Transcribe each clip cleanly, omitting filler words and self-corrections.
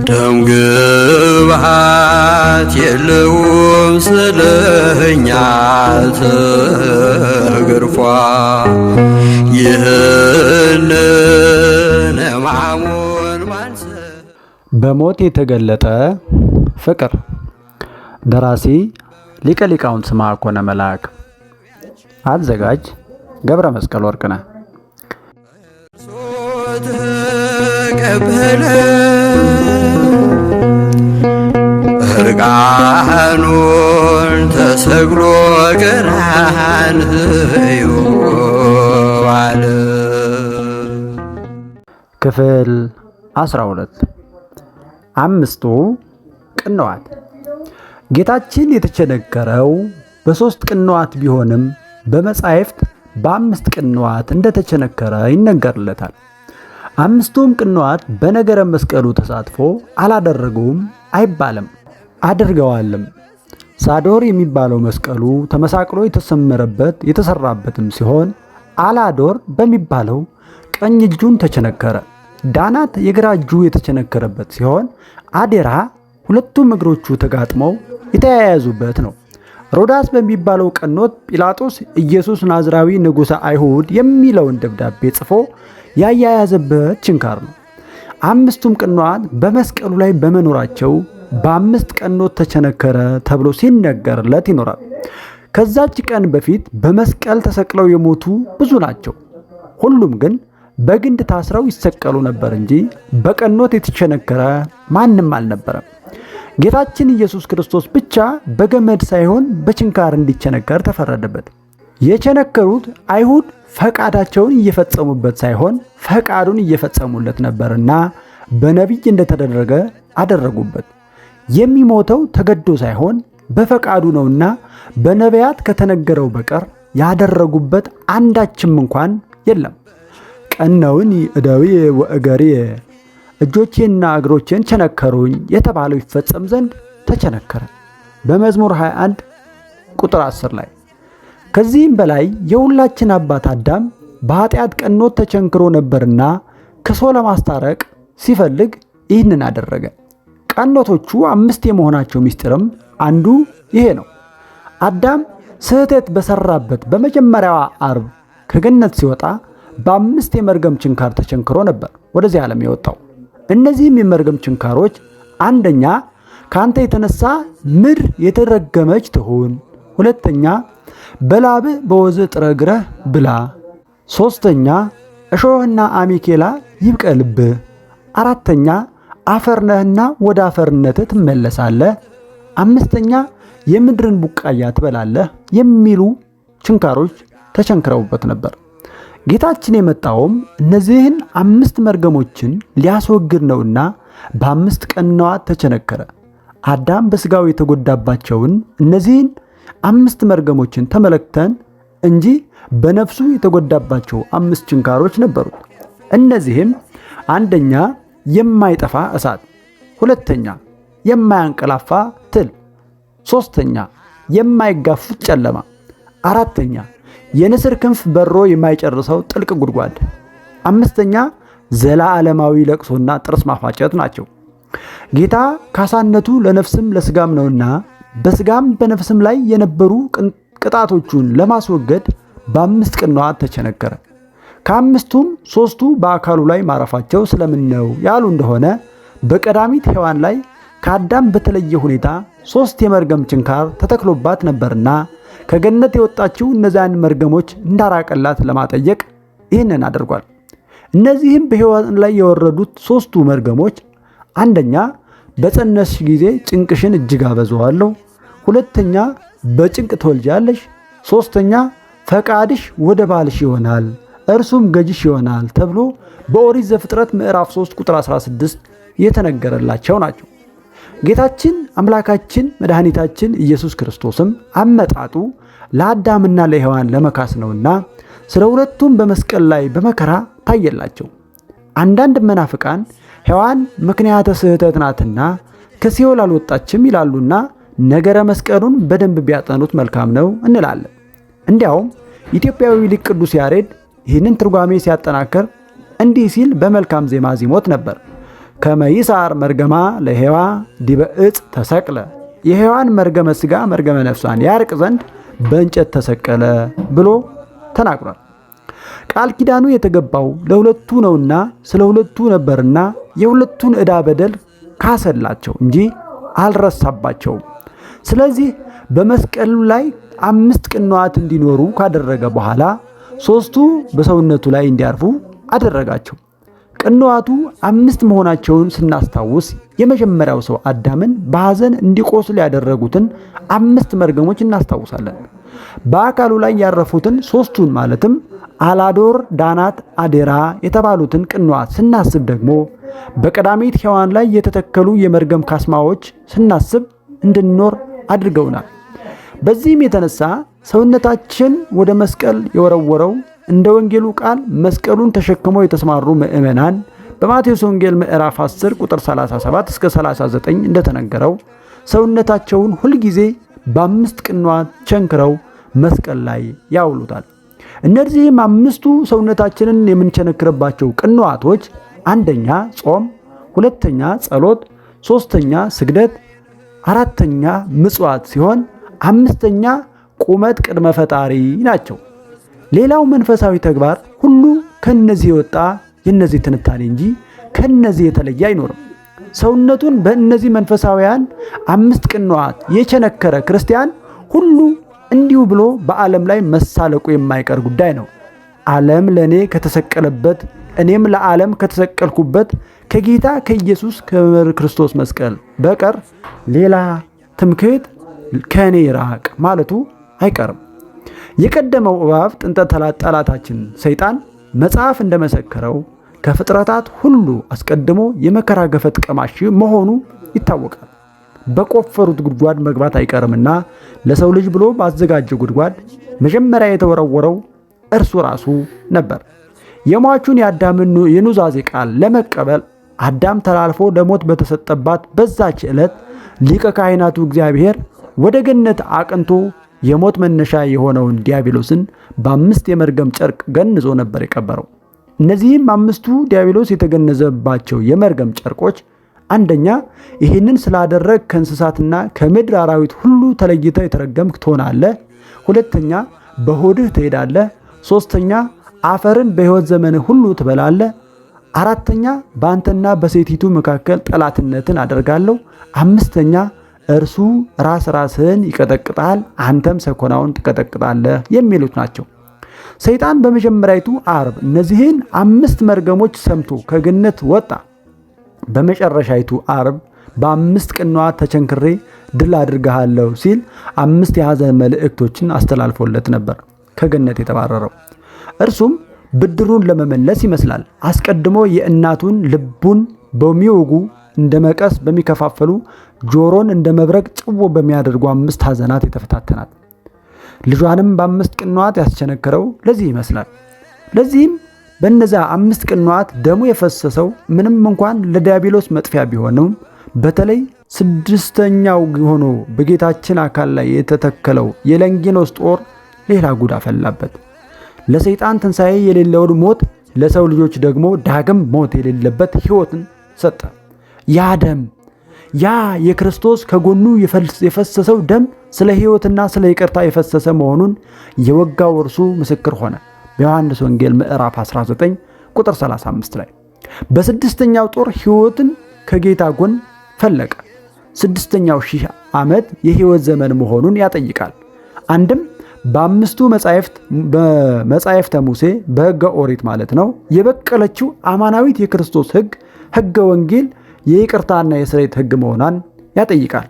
ደም ግባት የለውም ስለኛ ተገርፏ ይህንን ሕማሙን ማንሰ በሞት የተገለጠ ፍቅር። ደራሲ ሊቀ ሊቃውንት ስምዐኮነ መልአክ። አዘጋጅ ገብረ መስቀል ወርቅነህ። ተቀበለ እርቃኑን ተሰቅሎ ቀራንዮ ዋለ። ክፍል 12 አምስቱ ቅንዋት። ጌታችን የተቸነከረው በ3 ቅንዋት ቢሆንም በመጻሕፍት በ5 ቅንዋት እንደተቸነከረ ይነገርለታል። 5ቱም ቅንዋት በነገረ መስቀሉ ተሳትፎ አላደረጉም አይባልም፣ አድርገዋልም። ሳዶር የሚባለው መስቀሉ ተመሳቅሎ የተሰመረበት የተሰራበትም ሲሆን አላዶር በሚባለው ቀኝ እጁን ተቸነከረ። ዳናት የግራ እጁ የተቸነከረበት ሲሆን አዴራ ሁለቱም እግሮቹ ተጋጥመው የተያያዙበት ነው። ሮዳስ በሚባለው ቀኖት ጲላጦስ ኢየሱስ ናዝራዊ ንጉሠ አይሁድ የሚለውን ደብዳቤ ጽፎ ያያያዘበት ችንካር ነው። 5ቱም ቅንዋት በመስቀሉ ላይ በመኖራቸው በ5 ቀኖት ተቸነከረ ተብሎ ሲነገርለት ይኖራል። ከዛች ቀን በፊት በመስቀል ተሰቅለው የሞቱ ብዙ ናቸው። ሁሉም ግን በግንድ ታስረው ይሰቀሉ ነበር እንጂ በቀኖት የተቸነከረ ማንም አልነበረም። ጌታችን ኢየሱስ ክርስቶስ ብቻ በገመድ ሳይሆን በችንካር እንዲቸነከር ተፈረደበት። የቸነከሩት አይሁድ ፈቃዳቸውን እየፈጸሙበት ሳይሆን ፈቃዱን እየፈጸሙለት ነበርና በነቢይ እንደተደረገ አደረጉበት። የሚሞተው ተገዶ ሳይሆን በፈቃዱ ነውና በነቢያት ከተነገረው በቀር ያደረጉበት አንዳችም እንኳን የለም። ቀነውኒ እደዊየ ወእገሪየ፣ እጆቼና እግሮቼን ቸነከሩኝ የተባለው ይፈጸም ዘንድ ተቸነከረ በመዝሙር 21 ቁጥር 10 ላይ። ከዚህም በላይ የሁላችን አባት አዳም በኃጢአት ቀኖት ተቸንክሮ ነበርና ከሰው ለማስታረቅ ሲፈልግ ይህንን አደረገ። ቀኖቶቹ 5 የመሆናቸው ምስጢርም አንዱ ይሄ ነው። አዳም ስህተት በሰራበት በመጀመሪያዋ ዓርብ ከገነት ሲወጣ በ5 የመርገም ችንካር ተቸንክሮ ነበር ወደዚህ ዓለም የወጣው። እነዚህም የመርገም ችንካሮች አንደኛ ካንተ የተነሳ ምድር የተረገመች ትሁን፣ ሁለተኛ በላብህ በወዝህ ጥረግረህ ብላ፣ ሶስተኛ እሾህና አሜኬላ ይብቀልብህ፣ አራተኛ አፈር ነህና ወደ አፈርነትህ ትመለሳለህ፣ አምስተኛ የምድርን ቡቃያ ትበላለህ የሚሉ ችንካሮች ተቸንክረውበት ነበር። ጌታችን የመጣውም እነዚህን 5 መርገሞችን ሊያስወግድ ነውና በ5 ቅንዋት ተቸነከረ። አዳም በሥጋው የተጎዳባቸውን እነዚህን 5 መርገሞችን ተመለክተን እንጂ በነፍሱ የተጎዳባቸው 5 ችንካሮች ነበሩት። እነዚህም አንደኛ የማይጠፋ እሳት፣ ሁለተኛ የማያንቀላፋ ትል፣ ሶስተኛ የማይጋፍጥ ጨለማ፣ አራተኛ የንስር ክንፍ በሮ የማይጨርሰው ጥልቅ ጉድጓድ፣ አምስተኛ ዘላለማዊ ለቅሶና ጥርስ ማፋጨት ናቸው። ጌታ ካሳነቱ ለነፍስም ለስጋም ነውና በስጋም በነፍስም ላይ የነበሩ ቅጣቶቹን ለማስወገድ በ5 ቅንዋት ተቸነከረ። ከ5ቱም 3ቱ በአካሉ ላይ ማረፋቸው ስለምን ነው ያሉ እንደሆነ በቀዳሚት ሔዋን ላይ ከአዳም በተለየ ሁኔታ 3 የመርገም ችንካር ተተክሎባት ነበርና ከገነት የወጣችው እነዚያን መርገሞች እንዳራቀላት ለማጠየቅ ይህንን አድርጓል። እነዚህም በሔዋን ላይ የወረዱት 3ቱ መርገሞች አንደኛ በጸነስሽ ጊዜ ጭንቅሽን እጅግ አበዛዋለሁ፣ ሁለተኛ በጭንቅ ትወልጃለሽ፣ ሶስተኛ ፈቃድሽ ወደ ባልሽ ይሆናል እርሱም ገጅሽ ይሆናል ተብሎ በኦሪት ዘፍጥረት ምዕራፍ 3 ቁጥር 16 የተነገረላቸው ናቸው። ጌታችን አምላካችን መድኃኒታችን ኢየሱስ ክርስቶስም አመጣጡ ለአዳምና ለሔዋን ለመካስ ነውና ስለ ሁለቱም በመስቀል ላይ በመከራ ታየላቸው። አንዳንድ መናፍቃን ሔዋን ምክንያተ ስህተት ናትና ከሲኦል አልወጣችም ይላሉና ነገረ መስቀሉን በደንብ ቢያጠኑት መልካም ነው እንላለን። እንዲያውም ኢትዮጵያዊ ሊቅ ቅዱስ ያሬድ ይህንን ትርጓሜ ሲያጠናክር እንዲህ ሲል በመልካም ዜማ ዚሞት ነበር። ከመይሳር መርገማ ለሔዋ ዲበ ዕፅ ተሰቅለ፣ የሔዋን መርገመ ሥጋ መርገመ ነፍሷን ያርቅ ዘንድ በእንጨት ተሰቀለ ብሎ ተናግሯል። ቃል ኪዳኑ የተገባው ለሁለቱ ነውና ስለ ሁለቱ ነበርና የሁለቱን ዕዳ በደል ካሰላቸው እንጂ አልረሳባቸውም። ስለዚህ በመስቀሉ ላይ 5 ቅንዋት እንዲኖሩ ካደረገ በኋላ 3ቱ በሰውነቱ ላይ እንዲያርፉ አደረጋቸው። ቅንዋቱ 5 መሆናቸውን ስናስታውስ የመጀመሪያው ሰው አዳምን በሐዘን እንዲቆስል ያደረጉትን 5 መርገሞች እናስታውሳለን። በአካሉ ላይ ያረፉትን 3ቱን ማለትም አላዶር፣ ዳናት፣ አዴራ የተባሉትን ቅንዋት ስናስብ ደግሞ በቀዳሚት ሔዋን ላይ የተተከሉ የመርገም ካስማዎች ስናስብ እንድንኖር አድርገውናል። በዚህም የተነሳ ሰውነታችን ወደ መስቀል የወረወረው እንደ ወንጌሉ ቃል መስቀሉን ተሸክመው የተሰማሩ ምዕመናን በማቴዎስ ወንጌል ምዕራፍ 10 ቁጥር 37 እስከ 39 እንደተነገረው ሰውነታቸውን ሁልጊዜ በ5 ቅንዋት ቸንክረው መስቀል ላይ ያውሉታል። እነዚህም 5ቱ ሰውነታችንን የምንቸነክርባቸው ቅንዋቶች አንደኛ ጾም፣ ሁለተኛ ጸሎት፣ ሶስተኛ ስግደት፣ አራተኛ ምጽዋት ሲሆን 5ኛ ቁመት ቅድመ ፈጣሪ ናቸው። ሌላው መንፈሳዊ ተግባር ሁሉ ከነዚህ የወጣ የነዚህ ትንታኔ እንጂ ከነዚህ የተለየ አይኖርም። ሰውነቱን በእነዚህ መንፈሳዊያን 5 ቅንዋት የቸነከረ ክርስቲያን ሁሉ እንዲሁ ብሎ በዓለም ላይ መሳለቁ የማይቀር ጉዳይ ነው። ዓለም ለእኔ ከተሰቀለበት እኔም ለዓለም ከተሰቀልኩበት ከጌታ ከኢየሱስ ክርስቶስ መስቀል በቀር ሌላ ትምክህት ከእኔ ራቅ ማለቱ አይቀርም። የቀደመው እባብ ጥንተ ጠላታችን ሰይጣን መጽሐፍ እንደመሰከረው ከፍጥረታት ሁሉ አስቀድሞ የመከራ ገፈት ቀማሽ መሆኑ ይታወቃል። በቆፈሩት ጉድጓድ መግባት አይቀርምና ለሰው ልጅ ብሎ ባዘጋጀው ጉድጓድ መጀመሪያ የተወረወረው እርሱ ራሱ ነበር። የሟቹን የአዳምን የኑዛዜ ቃል ለመቀበል አዳም ተላልፎ ለሞት በተሰጠባት በዛች ዕለት ሊቀ ካህናቱ እግዚአብሔር ወደ ገነት አቅንቶ የሞት መነሻ የሆነውን ዲያብሎስን በ5 የመርገም ጨርቅ ገንዞ ነበር የቀበረው። እነዚህም 5ቱ ዲያብሎስ የተገነዘባቸው የመርገም ጨርቆች አንደኛ ይህንን ስላደረግ ከእንስሳትና ከምድር አራዊት ሁሉ ተለይተህ የተረገምክ ትሆናለህ፣ ሁለተኛ በሆድህ ትሄዳለህ፣ ሶስተኛ አፈርን በሕይወት ዘመንህ ሁሉ ትበላለህ፣ አራተኛ በአንተና በሴቲቱ መካከል ጠላትነትን አደርጋለሁ፣ አምስተኛ እርሱ ራስህን ይቀጠቅጣል፣ አንተም ሰኮናውን ትቀጠቅጣለህ የሚሉት ናቸው። ሰይጣን በመጀመሪያይቱ ዓርብ እነዚህን 5 መርገሞች ሰምቶ ከገነት ወጣ። በመጨረሻይቱ ዓርብ በ5 ቅንዋት ተቸንክሬ ድል አድርግሃለሁ ሲል 5 የሐዘን መልእክቶችን አስተላልፎለት ነበር ከገነት የተባረረው። እርሱም ብድሩን ለመመለስ ይመስላል አስቀድሞ የእናቱን ልቡን በሚወጉ እንደ መቀስ በሚከፋፈሉ ጆሮን እንደ መብረቅ ጭው በሚያደርጉ 5 ሐዘናት የተፈታተናት። ልጇንም በ5 ቅንዋት ያስቸነከረው ለዚህ ይመስላል። ለዚህም በእነዚያ 5 ቅንዋት ደሙ የፈሰሰው ምንም እንኳን ለዲያብሎስ መጥፊያ ቢሆንም በተለይ 6ኛው ሆኖ በጌታችን አካል ላይ የተተከለው የለንጊኖስ ጦር ሌላ ጉድ አፈላበት። ለሰይጣን ትንሣኤ የሌለውን ሞት ለሰው ልጆች ደግሞ ዳግም ሞት የሌለበት ሕይወትን ሰጠ። ያ ደም ያ የክርስቶስ ከጎኑ የፈሰሰው ደም ስለ ሕይወትና ስለ ይቅርታ የፈሰሰ መሆኑን የወጋው እርሱ ምስክር ሆነ። በዮሐንስ ወንጌል ምዕራፍ 19 ቁጥር 35 ላይ በ6ኛው ጦር ሕይወትን ከጌታ ጎን ፈለቀ። 6ኛው ሺህ ዓመት የሕይወት ዘመን መሆኑን ያጠይቃል። አንድም በ5ቱ በመጻሕፍተ ሙሴ በሕገ ኦሪት ማለት ነው የበቀለችው አማናዊት የክርስቶስ ሕገ ወንጌል የይቅርታና የስርየት ሕግ መሆኗን ያጠይቃል።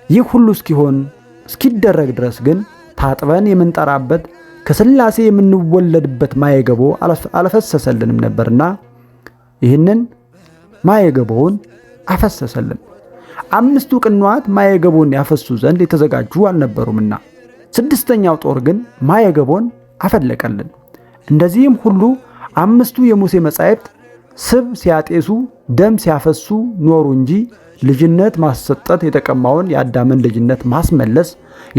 ይህ ሁሉ እስኪደረግ ድረስ ግን ታጥበን የምንጠራበት ከሥላሴ የምንወለድበት ማየገቦ አልፈሰሰልንም ነበርና ይህንን ማየገቦውን አፈሰሰልን። 5ቱ ቅንዋት ማየገቦን ያፈሱ ዘንድ የተዘጋጁ አልነበሩምና 6ኛው ጦር ግን ማየገቦን አፈለቀልን። እንደዚህም ሁሉ 5ቱ የሙሴ መጻሕፍት ስብ ሲያጤሱ ደም ሲያፈሱ ኖሩ እንጂ ልጅነት ማሰጠት የተቀማውን የአዳምን ልጅነት ማስመለስ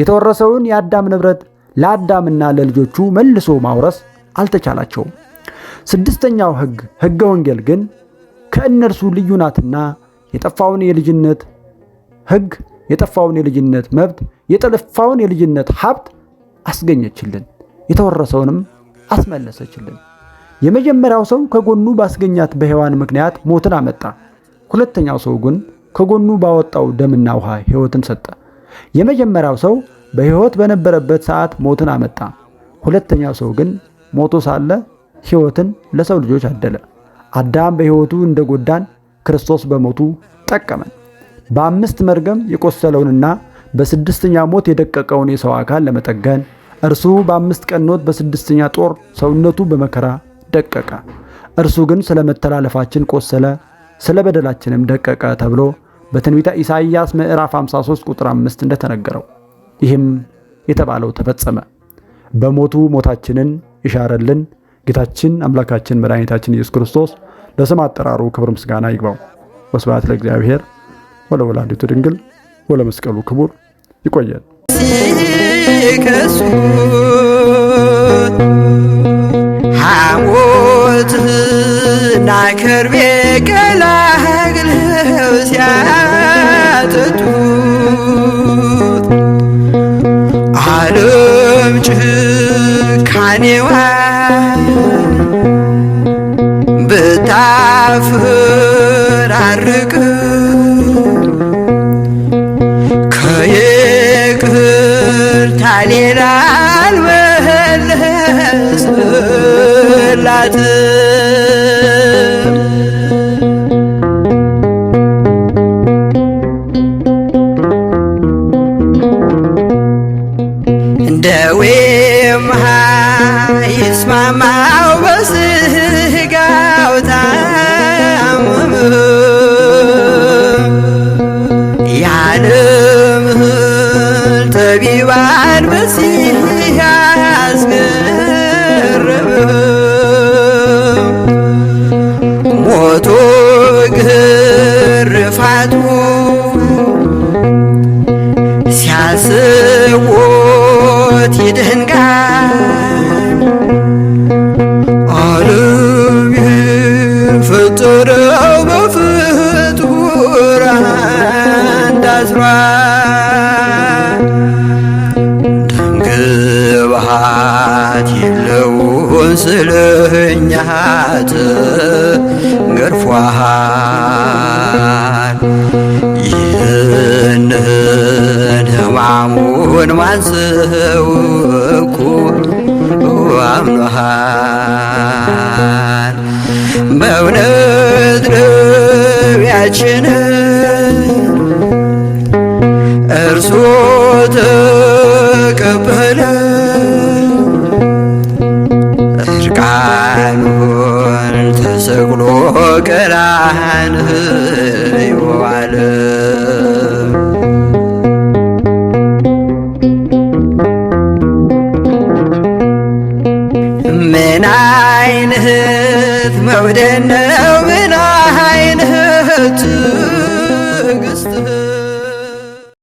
የተወረሰውን የአዳም ንብረት ለአዳምና ለልጆቹ መልሶ ማውረስ አልተቻላቸውም። ስድስተኛው ሕገ ወንጌል ግን ከእነርሱ ልዩ ናትና የጠፋውን የልጅነት ሕግ፣ የጠፋውን የልጅነት መብት፣ የጠፋውን የልጅነት ሀብት አስገኘችልን፣ የተወረሰውንም አስመለሰችልን። የመጀመሪያው ሰው ከጎኑ ባስገኛት በሔዋን ምክንያት ሞትን አመጣ። ሁለተኛው ሰው ግን ከጎኑ ባወጣው ደምና ውሃ ሕይወትን ሰጠ። የመጀመሪያው ሰው በሕይወት በነበረበት ሰዓት ሞትን አመጣ። ሁለተኛው ሰው ግን ሞቶ ሳለ ሕይወትን ለሰው ልጆች አደለ። አዳም በሕይወቱ እንደጎዳን ክርስቶስ በሞቱ ጠቀመን። በ5 መርገም የቆሰለውንና በስድስተኛ ሞት የደቀቀውን የሰው አካል ለመጠገን እርሱ በ5 ቀኖት በስድስተኛ ጦር ሰውነቱ በመከራ ደቀቀ። እርሱ ግን ስለ መተላለፋችን ቆሰለ፣ ስለ በደላችንም ደቀቀ ተብሎ በትንቢተ ኢሳይያስ ምዕራፍ 53 ቁጥር 5 እንደተነገረው ይህም የተባለው ተፈጸመ። በሞቱ ሞታችንን ይሻረልን ጌታችን አምላካችን መድኃኒታችን ኢየሱስ ክርስቶስ ለስም አጠራሩ ክብር ምስጋና ይግባው። ወስብሐት ለእግዚአብሔር ወለወላዲቱ ድንግል ወለመስቀሉ ክቡር። ይቆየን። ሐሞትና ከርቤ ቀላቅለው ሲያጠጡት ዓለም ጭካኔዋ ብታፈራርቅ ከይቅርታ ሌላ አልመለስላትም። ደዌም ይስማማው በሥጋው ታመመ የዓለምን ጠቢባን በዚህ ያስገረመ ሞቶ ግርፋቱ ሲያስቦት ይደንቃል። ዓለም የፈጠረው በፍጡራን ታስሯል። ደምግባት የለውም ስለ እኛ ተገርፏል። ይህንን ሕማሙን ማን ሰው እኮ አምኖሃል። በእውነት ደዌያችንን እርሱ ተቀበለ። እርቃኑን ተሰቅሎ ቀራንዮ ዋለ። ምን አይነት መውደድ ነው! ምን አይነት